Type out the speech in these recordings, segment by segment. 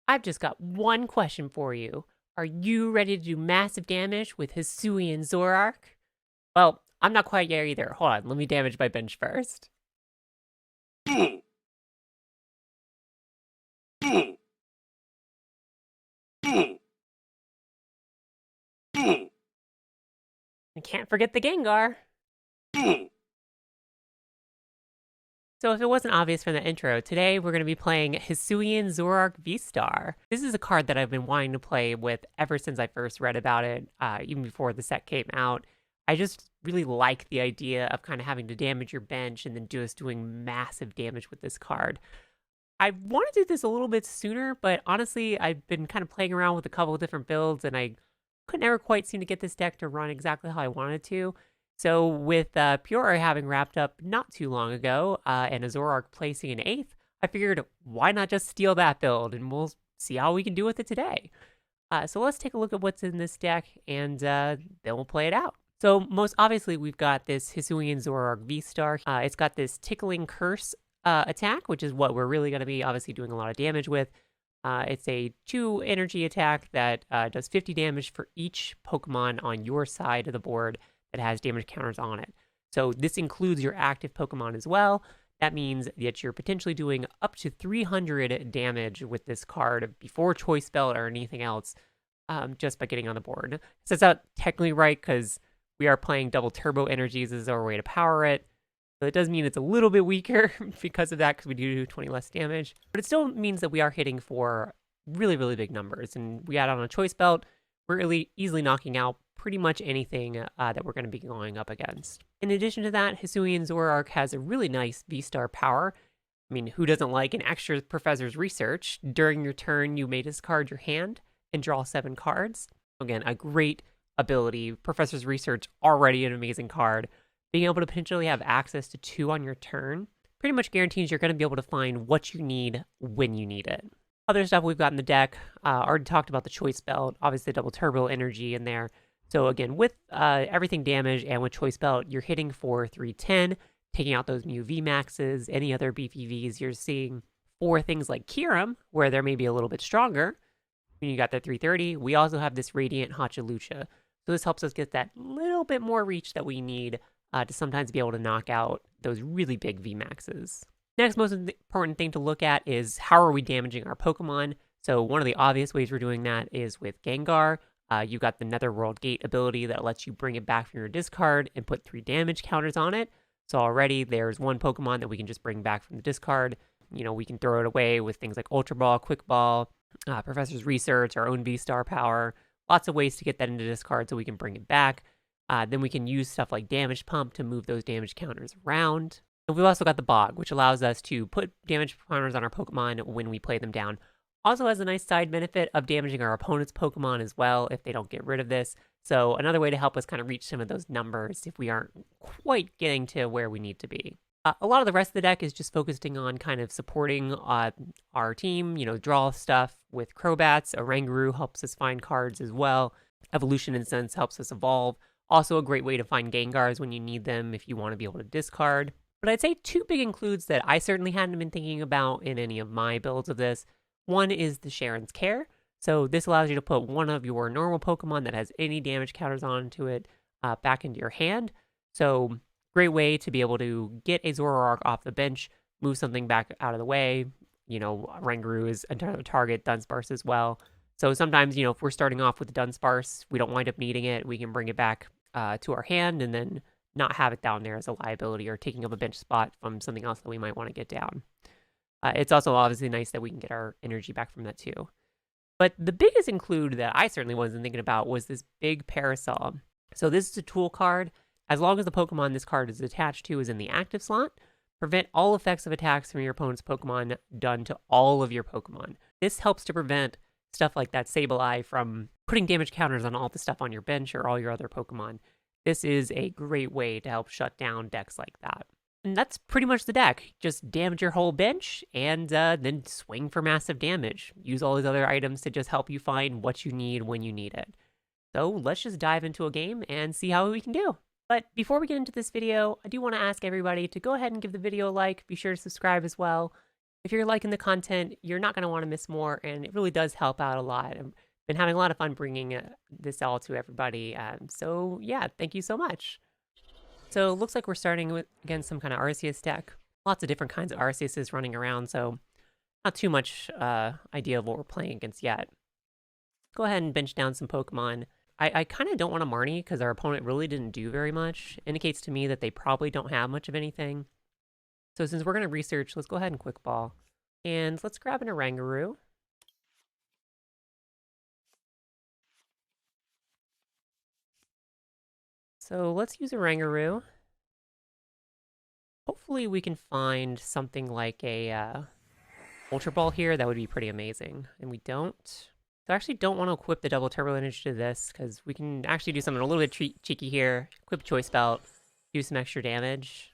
I've just got one question for you. Are you ready to do massive damage with Hisuian Zoroark? Well, I'm not quite there either. Hold on, let me damage my bench first. I can't forget the Gengar. So if it wasn't obvious from the intro, today we're going to be playing Hisuian Zoroark VSTAR. This is a card that I've been wanting to play with ever since I first read about it, even before the set came out. I just really like the idea of kind of having to damage your bench and then just doing massive damage with this card. I want to do this a little bit sooner, but honestly, I've been kind of playing around with a couple of different builds, and I could never quite seem to get this deck to run exactly how I wanted to. So with Peoria having wrapped up not too long ago, and a Zoroark placing in 8th, I figured, why not just steal that build, and we'll see how we can do with it today. So let's take a look at what's in this deck, and then we'll play it out. So most obviously, we've got this Hisuian Zoroark VSTAR. It's got this Tickling Curse attack, which is what we're really going to be obviously doing a lot of damage with. It's a 2 energy attack that does 50 damage for each Pokemon on your side of the board that has damage counters on it. So this includes your active Pokemon as well. That means that you're potentially doing up to 300 damage with this card before Choice Belt or anything else, just by getting on the board. So it's not technically right because we are playing double turbo energies as our way to power it. So it does mean it's a little bit weaker because of that, because we do 20 less damage. But it still means that we are hitting for really, really big numbers. And we add on a Choice Belt, we're really easily knocking out pretty much anything that we're going to be going up against. In addition to that, Hisuian Zoroark has a really nice VSTAR power. I mean, who doesn't like an extra Professor's Research? During your turn, you may discard your hand and draw 7 cards. Again, a great ability. Professor's Research, already an amazing card. Being able to potentially have access to 2 on your turn pretty much guarantees you're going to be able to find what you need when you need it. Other stuff we've got in the deck, already talked about the Choice Belt, obviously double turbo energy in there. So again, with everything damaged and with Choice Belt, you're hitting for 310, taking out those Mew VMAXs, any other BPVs you're seeing. For things like Cheren, where they're maybe a little bit stronger, when you got that 330, we also have this Radiant Hawlucha. So this helps us get that little bit more reach that we need to sometimes be able to knock out those really big VMAXs. Next most important thing to look at is how are we damaging our Pokemon? So one of the obvious ways we're doing that is with Gengar. You've got the Netherworld Gate ability that lets you bring it back from your discard and put 3 damage counters on it. So already there's one Pokemon that we can just bring back from the discard. You know, we can throw it away with things like Ultra Ball, Quick Ball, Professor's Research, our own VSTAR power. Lots of ways to get that into discard so we can bring it back. Then we can use stuff like Damage Pump to move those damage counters around. And we've also got the Bog, which allows us to put damage counters on our Pokemon when we play them down. Also has a nice side benefit of damaging our opponent's Pokemon as well if they don't get rid of this. So another way to help us kind of reach some of those numbers if we aren't quite getting to where we need to be. A lot of the rest of the deck is just focusing on kind of supporting our team, you know, draw stuff with Crobats. Oranguru helps us find cards as well. Evolution Incense helps us evolve. Also a great way to find Gengars when you need them if you want to be able to discard. But I'd say 2 big includes that I certainly hadn't been thinking about in any of my builds of this. One is the Cheren's Care. So this allows you to put one of your normal Pokemon that has any damage counters onto it back into your hand. So great way to be able to get a Zoroark off the bench, move something back out of the way. You know, Oranguru is another target, Dunsparce as well. So sometimes, you know, if we're starting off with the Dunsparce, we don't wind up needing it. We can bring it back to our hand and then not have it down there as a liability or taking up a bench spot from something else that we might want to get down. It's also obviously nice that we can get our energy back from that too. But the biggest include that I certainly wasn't thinking about was this big parasol. So this is a tool card. As long as the Pokemon this card is attached to is in the active slot, prevent all effects of attacks from your opponent's Pokemon done to all of your Pokemon. This helps to prevent stuff like that Sabaleye from putting damage counters on all the stuff on your bench or all your other Pokemon. This is a great way to help shut down decks like that. And that's pretty much the deck. Just damage your whole bench and then swing for massive damage. Use all these other items to just help you find what you need when you need it. So let's just dive into a game and see how we can do. But before we get into this video, I do want to ask everybody to go ahead and give the video a like. Be sure to subscribe as well. If you're liking the content, you're not going to want to miss more, and it really does help out a lot. I've been having a lot of fun bringing this all to everybody. So yeah, thank you so much. So it looks like we're starting with, again, some kind of Arceus deck. Lots of different kinds of Arceuses running around, so not too much idea of what we're playing against yet. Go ahead and bench down some Pokemon. I kind of don't want to Marnie because our opponent really didn't do very much. Indicates to me that they probably don't have much of anything. So since we're going to research, let's go ahead and Quick Ball. And let's grab an Oranguru. So let's use Oranguru. Hopefully we can find something like a Ultra Ball here. That would be pretty amazing. And we don't. So I actually don't want to equip the double Turbo Energy to this because we can actually do something a little bit cheeky here. Equip Choice Belt, do some extra damage.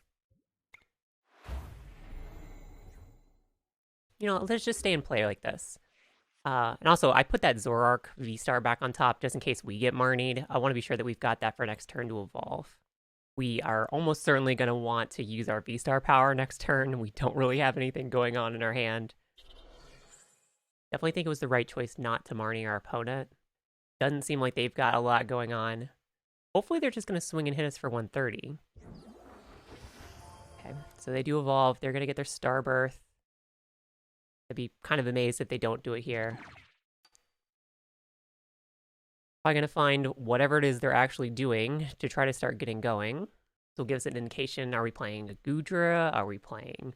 You know, let's just stay in play like this. And also, I put that Zoroark VSTAR back on top just in case we get Marnied. I want to be sure that we've got that for next turn to evolve. We are almost certainly going to want to use our VSTAR power next turn. We don't really have anything going on in our hand. Definitely think it was the right choice not to Marnie our opponent. Doesn't seem like they've got a lot going on. Hopefully they're just going to swing and hit us for 130. Okay, so they do evolve. They're going to get their Starbirth. I'd be kind of amazed if they don't do it here. Probably going to find whatever it is they're actually doing to try to start getting going. So it gives an indication, are we playing a Goodra? Are we playing...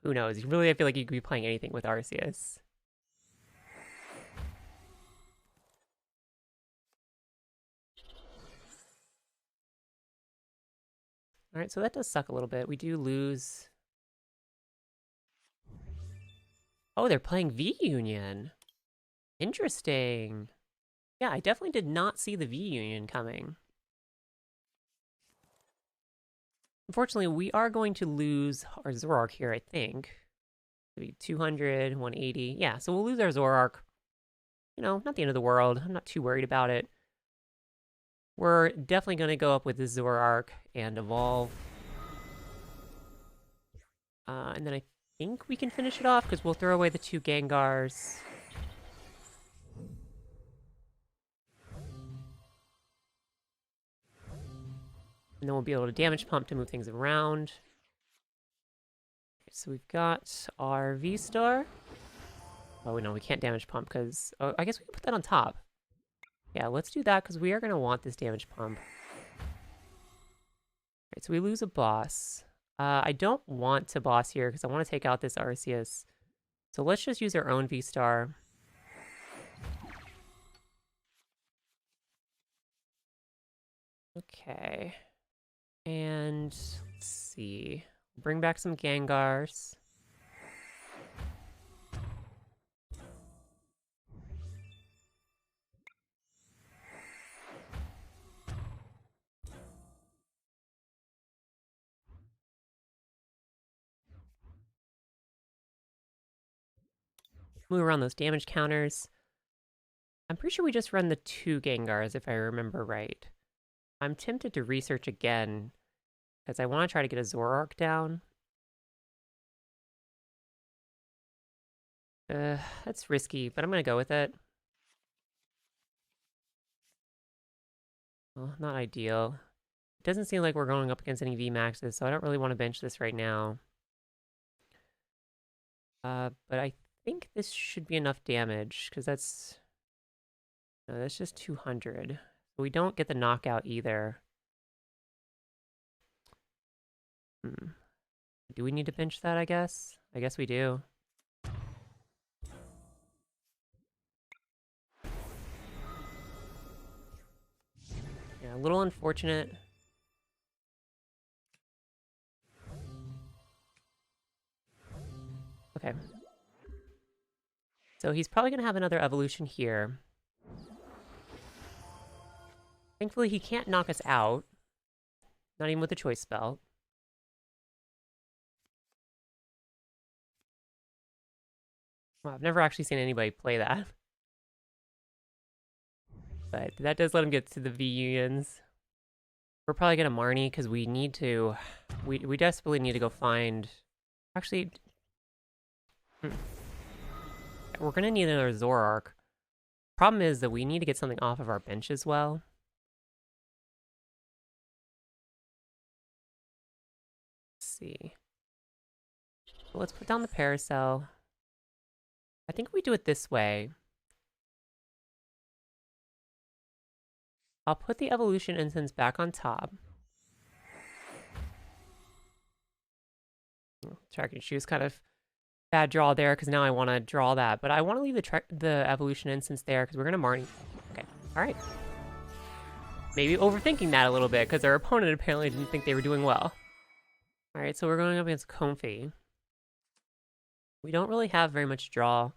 who knows? Really, I feel like you could be playing anything with Arceus. Alright, so that does suck a little bit. We do lose... Oh, they're playing V-Union. Interesting. Yeah, I definitely did not see the V-Union coming. Unfortunately, we are going to lose our Zoroark here, I think. It'll be 200, 180. Yeah, so we'll lose our Zoroark. You know, not the end of the world. I'm not too worried about it. We're definitely going to go up with this Zoroark and evolve. And then I think we can finish it off because we'll throw away the 2 Gengars. And then we'll be able to damage pump to move things around. Okay, so we've got our VSTAR. Oh, no, we can't damage pump because... Oh, I guess we can put that on top. Yeah, let's do that because we are going to want this damage pump. Alright, so we lose a boss. I don't want to boss here because I want to take out this Arceus. So let's just use our own VSTAR. Okay. And let's see. Bring back some Gengars. Move around those damage counters. I'm pretty sure we just run the 2 Gengars if I remember right. I'm tempted to research again because I want to try to get a Zoroark down. That's risky, but I'm going to go with it. Well, not ideal. It doesn't seem like we're going up against any VMAXs, so I don't really want to bench this right now. But I think this should be enough damage, because that's... No, that's just 200. We don't get the knockout either. Do we need to bench that, I guess? I guess we do. Yeah, a little unfortunate. Okay. So he's probably going to have another evolution here. Thankfully, he can't knock us out. Not even with a choice spell. Well, I've never actually seen anybody play that. But that does let him get to the V-Unions. We're probably going to Marnie because we need to... We desperately need to go find... Actually, We're gonna need another Zoroark. Problem is that we need to get something off of our bench as well. Let's see. So let's put down the Parasol. I think we do it this way. I'll put the Evolution Incense back on top. Tracking Shoes kind of bad draw there because now I want to draw that. But I want to leave the Evolution Incense there because we're going to Marnie. Okay, all right. Maybe overthinking that a little bit because our opponent apparently didn't think they were doing well. All right, so we're going up against Comfey. We don't really have very much draw.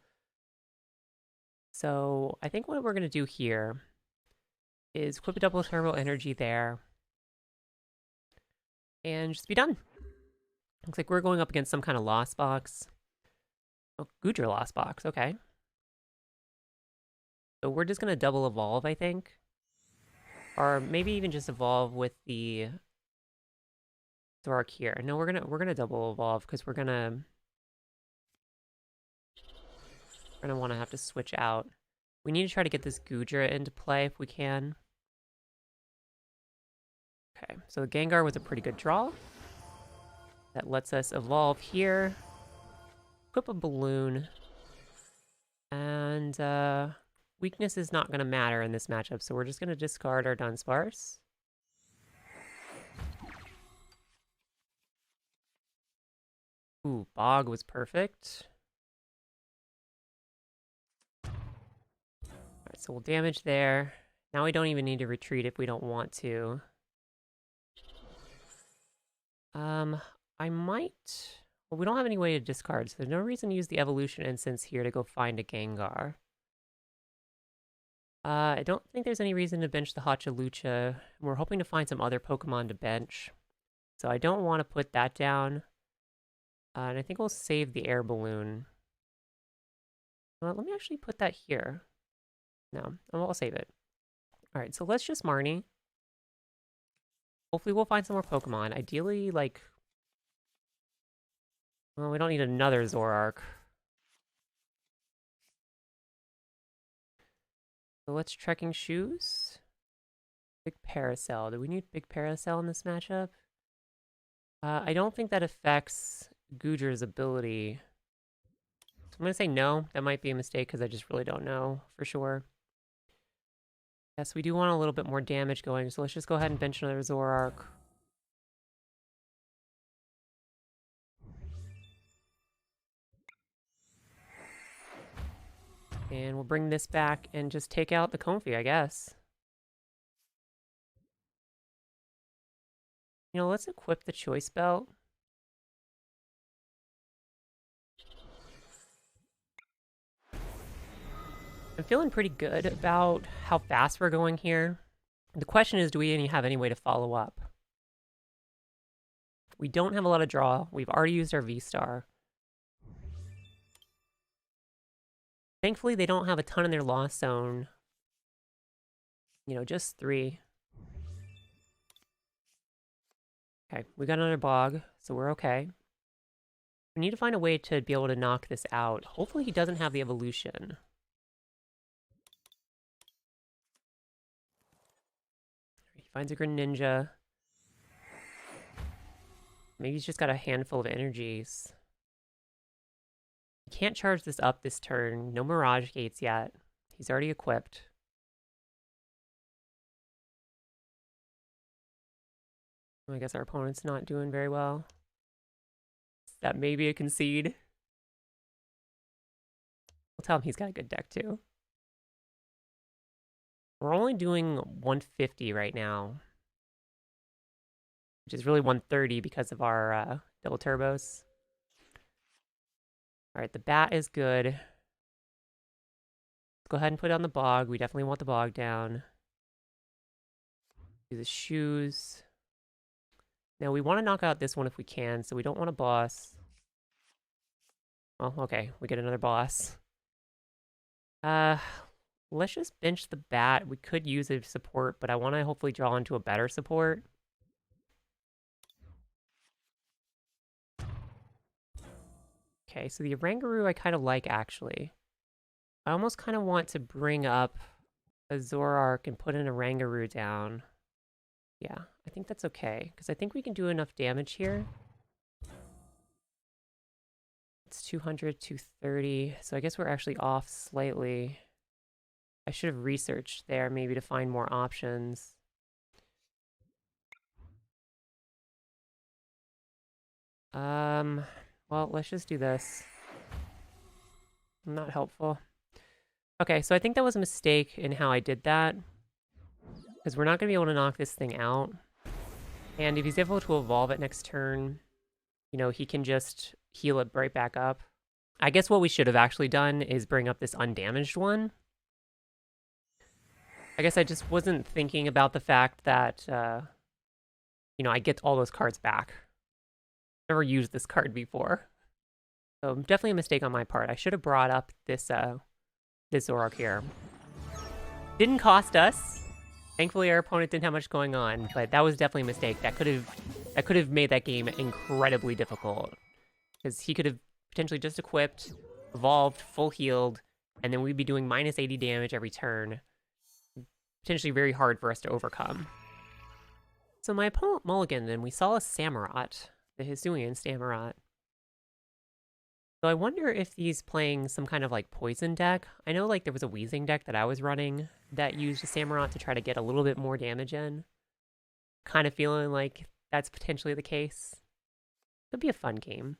So I think what we're going to do here is equip a double thermal energy there. And just be done. Looks like we're going up against some kind of Lost Box. Oh, Goodra Lost Box, okay. So we're just going to double evolve, I think. Or maybe even just evolve with the Zoroark here. No, we're gonna double evolve because we're gonna want to have to switch out. We need to try to get this Goodra into play if we can. Okay, so the Gengar was a pretty good draw. That lets us evolve here. Equip a balloon. And weakness is not going to matter in this matchup, so we're just going to discard our Dunsparce. Ooh, Bog was perfect. Alright, so we'll damage there. Now we don't even need to retreat if we don't want to. I might... Well, we don't have any way to discard, so there's no reason to use the Evolution Incense here to go find a Gengar. I don't think there's any reason to bench the Hawlucha. We're hoping to find some other Pokemon to bench. So I don't want to put that down. And I think we'll save the Air Balloon. Well, let me actually put that here. No, I'll save it. Alright, so let's just Marnie. Hopefully we'll find some more Pokemon. Ideally, like... Well, we don't need another Zoroark. So let's Trekking Shoes. Big Parasol. Do we need Big Parasol in this matchup? I don't think that affects Goodra's ability. So I'm going to say no. That might be a mistake because I just really don't know for sure. Yes, we do want a little bit more damage going, so let's just go ahead and bench another Zoroark. And we'll bring this back and just take out the Comfey, I guess. You know, let's equip the Choice Belt. I'm feeling pretty good about how fast we're going here. The question is, do we have any way to follow up? We don't have a lot of draw. We've already used our VSTAR. Thankfully, they don't have a ton in their Lost Zone. You know, just 3. Okay, we got another Bog, so we're okay. We need to find a way to be able to knock this out. Hopefully he doesn't have the evolution. He finds a Greninja. Maybe he's just got a handful of energies. He can't charge this up this turn. No Mirage Gates yet. He's already equipped. I guess our opponent's not doing very well. That may be a concede. We'll tell him he's got a good deck too. We're only doing 150 right now, which is really 130 because of our double turbos. All right, the bat is good. Let's go ahead and put it on the Bog. We definitely want the Bog down. Do the Shoes. Now, we want to knock out this one if we can, so we don't want a boss. Well, okay, we get another boss. Let's just bench the bat. We could use a support, but I want to hopefully draw into a better support. Okay, so the Oranguru I kind of like, actually. I almost kind of want to bring up a Zoroark and put an Oranguru down. Yeah, I think that's okay, because I think we can do enough damage here. It's 200, 230, so I guess we're actually off slightly. I should have researched there maybe to find more options. Well, let's just do this. Not helpful. Okay, so I think that was a mistake in how I did that, because we're not going to be able to knock this thing out. And if he's able to evolve it next turn, you know, he can just heal it right back up. I guess what we should have actually done is bring up this undamaged one. I guess I just wasn't thinking about the fact that, you know, I get all those cards back. Never used this card before. So definitely a mistake on my part. I should have brought up this, this Zoroark here. Didn't cost us. Thankfully, our opponent didn't have much going on, but that was definitely a mistake. That could have made that game incredibly difficult. Because he could have potentially just equipped, evolved, full healed, and then we'd be doing minus 80 damage every turn. Potentially very hard for us to overcome. So my opponent mulliganed, and we saw a Samurott, the Hisuian Samurott. So I wonder if he's playing some kind of like poison deck. I know like there was a Weezing deck that I was running that used a Samurott to try to get a little bit more damage in. Kind of feeling like that's potentially the case. Could be a fun game.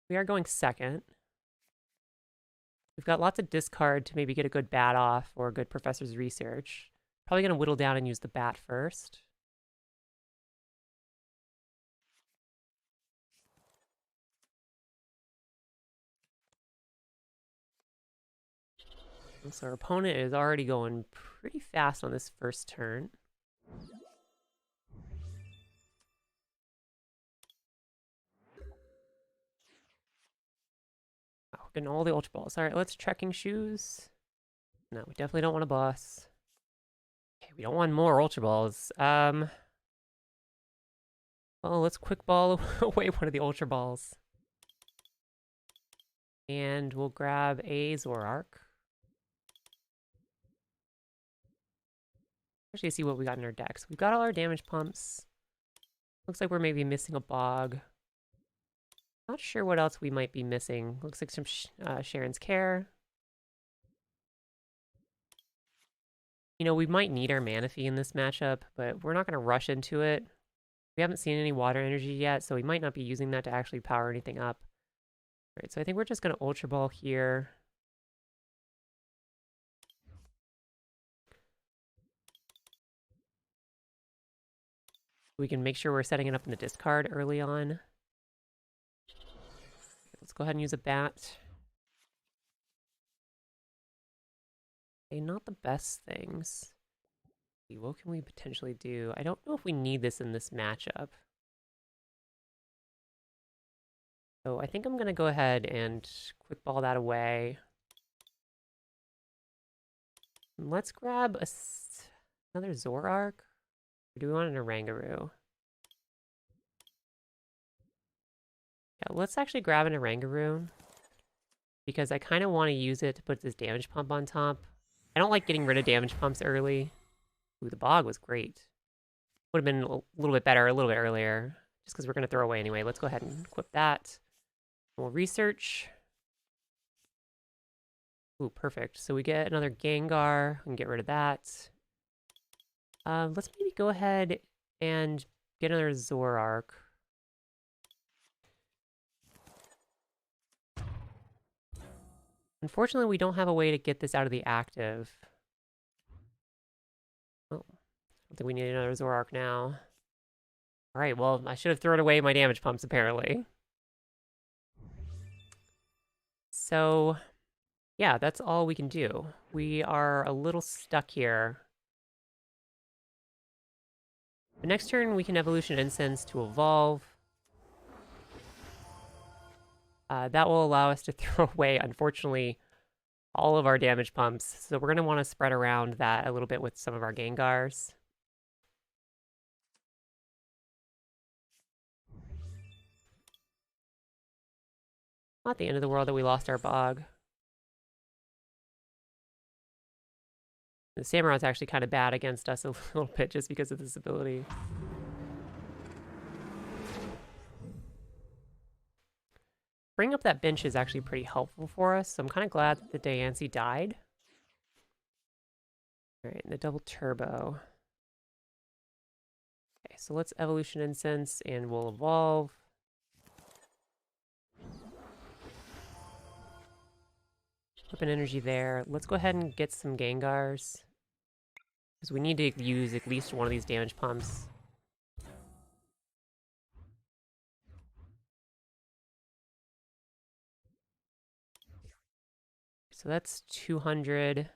We are going second. We've got lots of discard to maybe get a good bat off or a good Professor's Research. Probably going to whittle down and use the bat first. So our opponent is already going pretty fast on this first turn. Oh, we're getting all the Ultra Balls. All right, let's Trekking Shoes. No, we definitely don't want a boss. Okay, we don't want more Ultra Balls. Well, let's Quick Ball away one of the Ultra Balls. And we'll grab a Zoroark. Actually, see what we got in our decks. We've got all our damage pumps. Looks like we're maybe missing a Bog. Not sure what else we might be missing. Looks like some Cheren's Care. You know, we might need our Manaphy in this matchup, but we're not going to rush into it. We haven't seen any water energy yet, so we might not be using that to actually power anything up. All right, so I think we're just going to Ultra Ball here. We can make sure we're setting it up in the discard early on. Let's go ahead and use a bat. Okay, not the best things. What can we potentially do? I don't know if we need this in this matchup. So I think I'm going to go ahead and Quick Ball that away. Let's grab another Zoroark. Or do we want an Oranguru? Yeah, let's actually grab an Oranguru, because I kind of want to use it to put this damage pump on top. I don't like getting rid of damage pumps early. Ooh, the Bog was great. Would have been a little bit better a little bit earlier, just because we're going to throw away anyway. Let's go ahead and equip that. We'll research. Ooh, perfect. So we get another Gengar. We can get rid of that. Let's maybe go ahead and get another Zoroark. Unfortunately, we don't have a way to get this out of the active. Oh, I don't think we need another Zoroark now. All right, well, I should have thrown away my damage pumps, apparently. So, yeah, that's all we can do. We are a little stuck here. The next turn, we can Evolution Incense to evolve. That will allow us to throw away, unfortunately, all of our damage pumps. So we're going to want to spread around that a little bit with some of our Gengars. Not the end of the world that we lost our bog. The Samurot's actually kind of bad against us a little bit just because of this ability. Bringing up that bench is actually pretty helpful for us, so I'm kind of glad that the Diancie died. Alright, and the double turbo. Okay, so let's Evolution Incense and we'll evolve. Put an energy there. Let's go ahead and get some Gengars, because we need to use at least one of these damage pumps. So that's 200.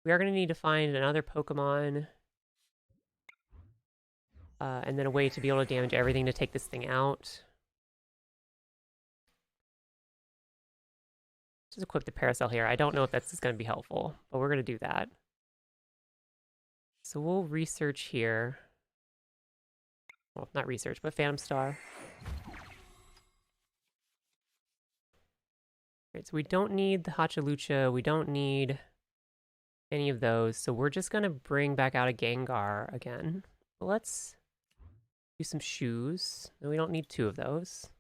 We are going to need to find another Pokemon. And then a way to be able to damage everything to take this thing out. Just equip the parasol here. I don't know if that's going to be helpful, but we're going to do that. So we'll research here. Well, not research, but Phantom Star. Right, so we don't need the Hawlucha. We don't need any of those. So we're just going to bring back out a Gengar again. Let's do some shoes. No, we don't need 2 of those.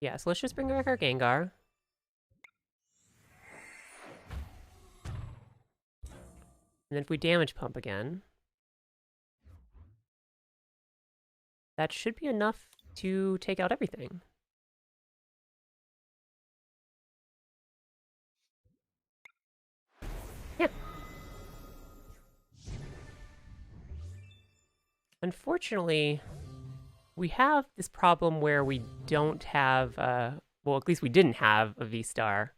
Yeah, so let's just bring back our Gengar. And then if we damage pump again, that should be enough to take out everything. Yeah. Unfortunately, we have this problem where we don't have, well, at least we didn't have a VSTAR.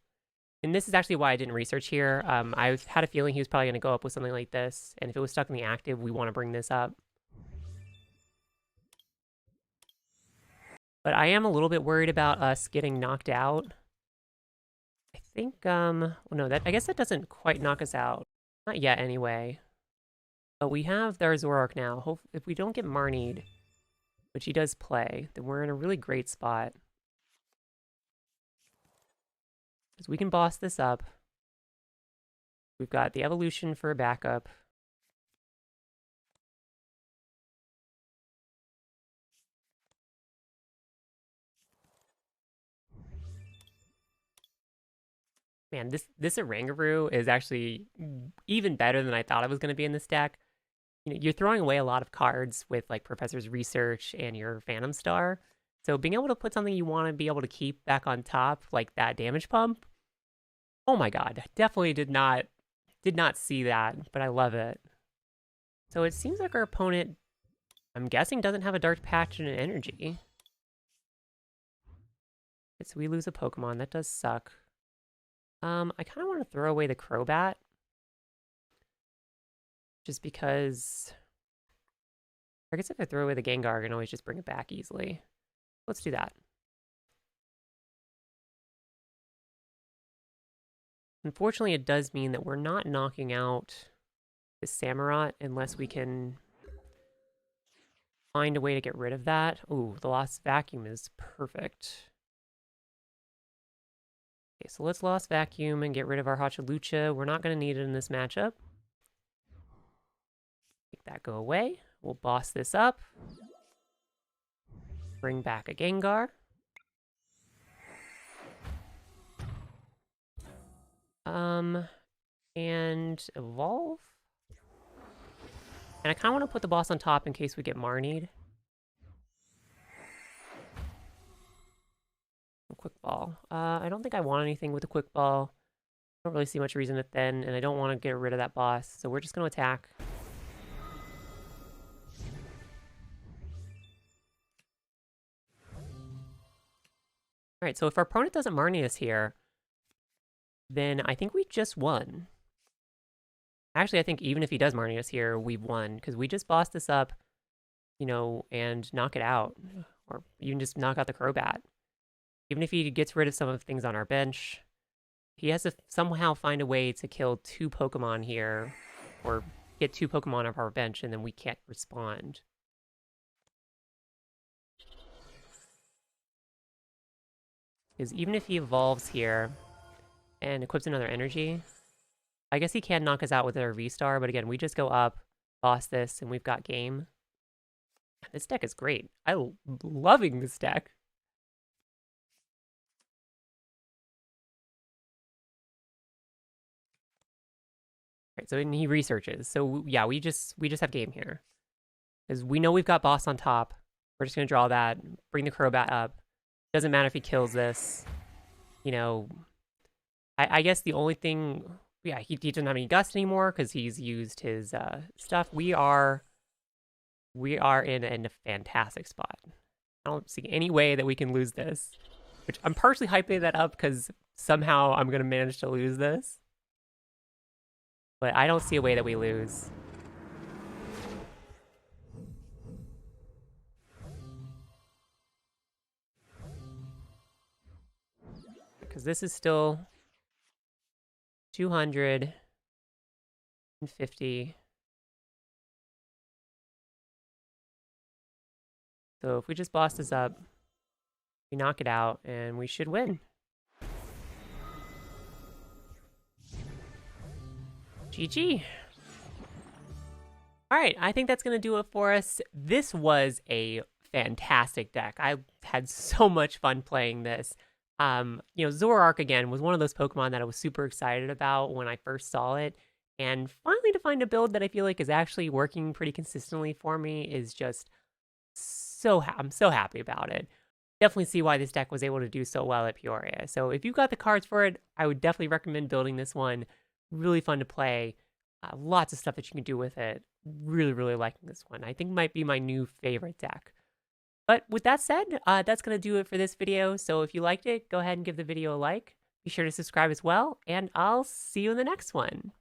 And this is actually why I didn't research here. I had a feeling he was probably going to go up with something like this. And if it was stuck in the active, we want to bring this up. But I am a little bit worried about us getting knocked out. I think, well, no, I guess that doesn't quite knock us out. Not yet, anyway. But we have our Zoroark now. If we don't get Marnied, which he does play, then we're in a really great spot. Because we can boss this up. We've got the evolution for a backup. Man, this Oranguru is actually even better than I thought it was going to be in this deck. You know, you're throwing away a lot of cards with like Professor's Research and your Phantom Star. So being able to put something you want to be able to keep back on top, like that damage pump, oh my god, definitely did not see that, but I love it. So it seems like our opponent, I'm guessing, doesn't have a Dark Patch and an energy. So we lose a Pokemon, that does suck. I kind of want to throw away the Crobat. Just because... I guess if I throw away the Gengar, I can always just bring it back easily. Let's do that. Unfortunately, it does mean that we're not knocking out the Samurott unless we can find a way to get rid of that. Ooh, the Lost Vacuum is perfect. Okay, so let's Lost Vacuum and get rid of our Hawlucha. We're not going to need it in this matchup. Make that go away. We'll boss this up. Bring back a Gengar. And evolve. And I kind of want to put the boss on top in case we get Marnied. Quick Ball. I don't think I want anything with a Quick Ball. I don't really see much reason to thin, and I don't want to get rid of that boss, so we're just going to attack. Alright, so if our opponent doesn't Marnie us here, then I think we just won. Actually, I think even if he does Marnie us here, we've won, because we just bossed this up, you know, and knock it out. Or even just knock out the Crobat. Even if he gets rid of some of the things on our bench, he has to somehow find a way to kill 2 Pokemon here, or get 2 Pokemon off our bench, and then we can't respond. Because even if he evolves here and equips another energy, I guess he can knock us out with our VSTAR, but again, we just go up, boss this, and we've got game. This deck is great. I'm loving this deck. Right, so he researches. So yeah, we just have game here. Because we know we've got boss on top. We're just gonna draw that, bring the Crobat up. Doesn't matter if he kills this. You know, I guess the only thing, yeah, he doesn't have any gust anymore because he's used his stuff. We are in a fantastic spot. I don't see any way that we can lose this. Which I'm partially hyping that up because somehow I'm gonna manage to lose this. But I don't see a way that we lose. Because this is still 250. So if we just boss this up, we knock it out, and we should win. GG. All right, I think that's going to do it for us. This was a fantastic deck. I had so much fun playing this. You know, Zoroark, again, was one of those Pokemon that I was super excited about when I first saw it. And finally to find a build that I feel like is actually working pretty consistently for me is just I'm so happy about it. Definitely see why this deck was able to do so well at Peoria. So if you've got the cards for it, I would definitely recommend building this one. Really fun to play. Lots of stuff that you can do with it. Really, really liking this one. I think might be my new favorite deck. But with that said, that's going to do it for this video. So if you liked it, go ahead and give the video a like. Be sure to subscribe as well, and I'll see you in the next one.